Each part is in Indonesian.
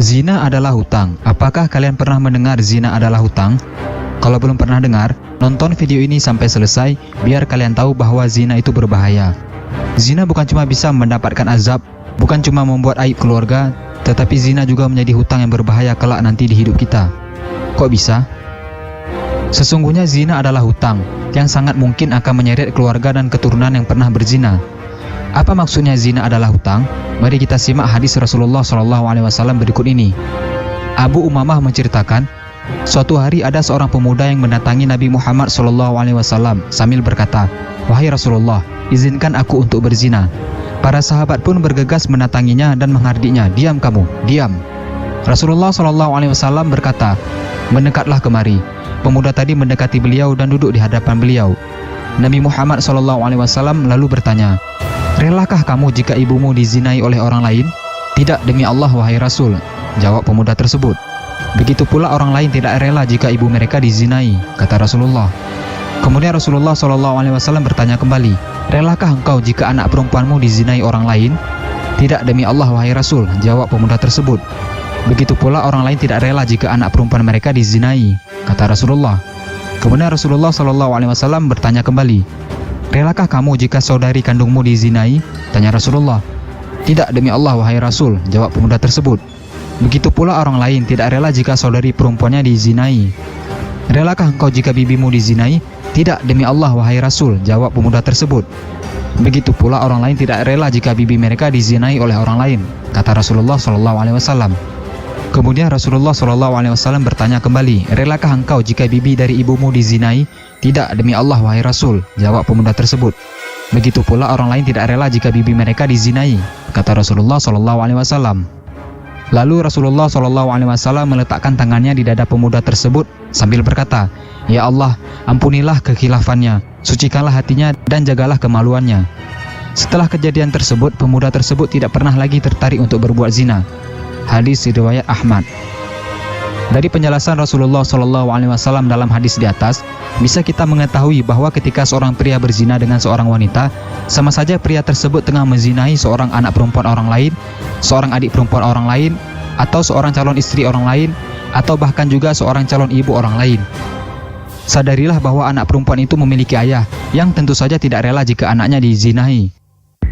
Zina adalah hutang. Apakah kalian pernah mendengar zina adalah hutang? Kalau belum pernah dengar, nonton video ini sampai selesai biar kalian tahu bahwa zina itu berbahaya. Zina bukan cuma bisa mendapatkan azab, bukan cuma membuat aib keluarga, tetapi zina juga menjadi hutang yang berbahaya kelak nanti di hidup kita. Kok bisa? Sesungguhnya zina adalah hutang yang sangat mungkin akan menyeret keluarga dan keturunan yang pernah berzina. Apa maksudnya zina adalah hutang? Mari kita simak hadis Rasulullah SAW berikut ini. Abu Umamah menceritakan, suatu hari ada seorang pemuda yang mendatangi Nabi Muhammad SAW sambil berkata, "Wahai Rasulullah, izinkan aku untuk berzina." Para sahabat pun bergegas mendatanginya dan menghardiknya, "Diam kamu, diam." Rasulullah SAW berkata, "Mendekatlah kemari." Pemuda tadi mendekati beliau dan duduk di hadapan beliau. Nabi Muhammad SAW lalu bertanya, "Relakah kamu jika ibumu dizinai oleh orang lain?" "Tidak, demi Allah wahai Rasul," jawab pemuda tersebut. "Begitu pula orang lain tidak rela jika ibu mereka dizinai," kata Rasulullah. Kemudian Rasulullah SAW bertanya kembali, "Relakah engkau jika anak perempuanmu dizinai orang lain?" "Tidak, demi Allah wahai Rasul," jawab pemuda tersebut. "Begitu pula orang lain tidak rela jika anak perempuan mereka dizinai," kata Rasulullah. Kemudian Rasulullah SAW bertanya kembali, "Relakah kamu jika saudari kandungmu dizinai?" tanya Rasulullah. "Tidak, demi Allah wahai Rasul," jawab pemuda tersebut. "Begitu pula orang lain tidak rela jika saudari perempuannya dizinai." "Relakah engkau jika bibimu dizinai?" "Tidak, demi Allah wahai Rasul," jawab pemuda tersebut. "Begitu pula orang lain tidak rela jika bibi mereka dizinai oleh orang lain," kata Rasulullah SAW. Kemudian Rasulullah SAW bertanya kembali, "Relakah engkau jika bibi dari ibumu dizinai?" "Tidak, demi Allah wahai Rasul," jawab pemuda tersebut. "Begitu pula orang lain tidak rela jika bibi mereka dizinai," kata Rasulullah SAW. Lalu Rasulullah SAW meletakkan tangannya di dada pemuda tersebut sambil berkata, "Ya Allah, ampunilah kekhilafannya, sucikanlah hatinya dan jagalah kemaluannya." Setelah kejadian tersebut, pemuda tersebut tidak pernah lagi tertarik untuk berbuat zina. Hadis riwayat Ahmad. Dari penjelasan Rasulullah SAW dalam hadis di atas, bisa kita mengetahui bahwa ketika seorang pria berzina dengan seorang wanita, sama saja pria tersebut tengah menzinahi seorang anak perempuan orang lain, seorang adik perempuan orang lain, atau seorang calon istri orang lain, atau bahkan juga seorang calon ibu orang lain. Sadarilah bahwa anak perempuan itu memiliki ayah yang tentu saja tidak rela jika anaknya dizinahi.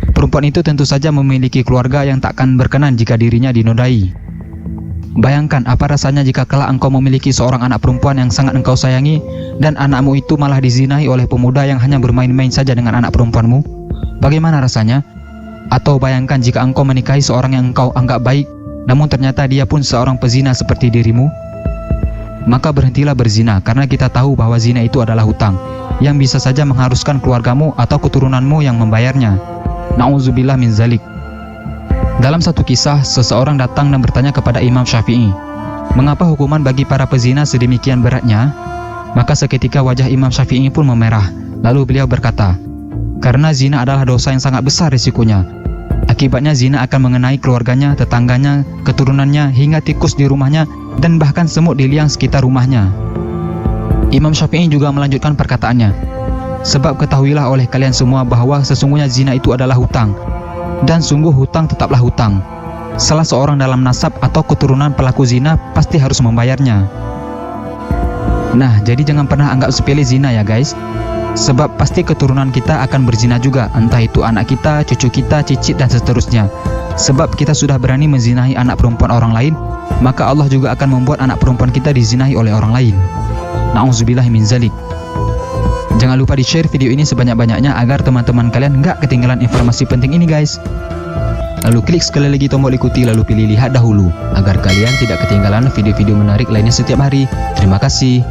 Perempuan itu tentu saja memiliki keluarga yang takkan berkenan jika dirinya dinodai. Bayangkan apa rasanya jika kelak engkau memiliki seorang anak perempuan yang sangat engkau sayangi dan anakmu itu malah dizinahi oleh pemuda yang hanya bermain-main saja dengan anak perempuanmu. Bagaimana rasanya? Atau bayangkan jika engkau menikahi seorang yang engkau anggap baik, namun ternyata dia pun seorang pezina seperti dirimu. Maka berhentilah berzina, karena kita tahu bahwa zina itu adalah hutang yang bisa saja mengharuskan keluargamu atau keturunanmu yang membayarnya. Na'udzubillah min zalik. Dalam satu kisah, seseorang datang dan bertanya kepada Imam Syafi'i, "Mengapa hukuman bagi para pezina sedemikian beratnya?" Maka seketika wajah Imam Syafi'i pun memerah. Lalu beliau berkata, "Karena zina adalah dosa yang sangat besar risikonya. Akibatnya zina akan mengenai keluarganya, tetangganya, keturunannya, hingga tikus di rumahnya, dan bahkan semut di liang sekitar rumahnya." Imam Syafi'i juga melanjutkan perkataannya, "Sebab ketahuilah oleh kalian semua bahwa sesungguhnya zina itu adalah hutang, dan sungguh hutang tetaplah hutang. Salah seorang dalam nasab atau keturunan pelaku zina pasti harus membayarnya." Nah, jadi jangan pernah anggap sepele zina ya guys. Sebab pasti keturunan kita akan berzina juga, entah itu anak kita, cucu kita, cicit dan seterusnya. Sebab kita sudah berani menzinahi anak perempuan orang lain, maka Allah juga akan membuat anak perempuan kita dizinahi oleh orang lain. Na'udzubillah min zalik. Jangan lupa di-share video ini sebanyak-banyaknya agar teman-teman kalian nggak ketinggalan informasi penting ini guys. Lalu klik sekali lagi tombol ikuti, lalu pilih lihat dahulu agar kalian tidak ketinggalan video-video menarik lainnya setiap hari. Terima kasih.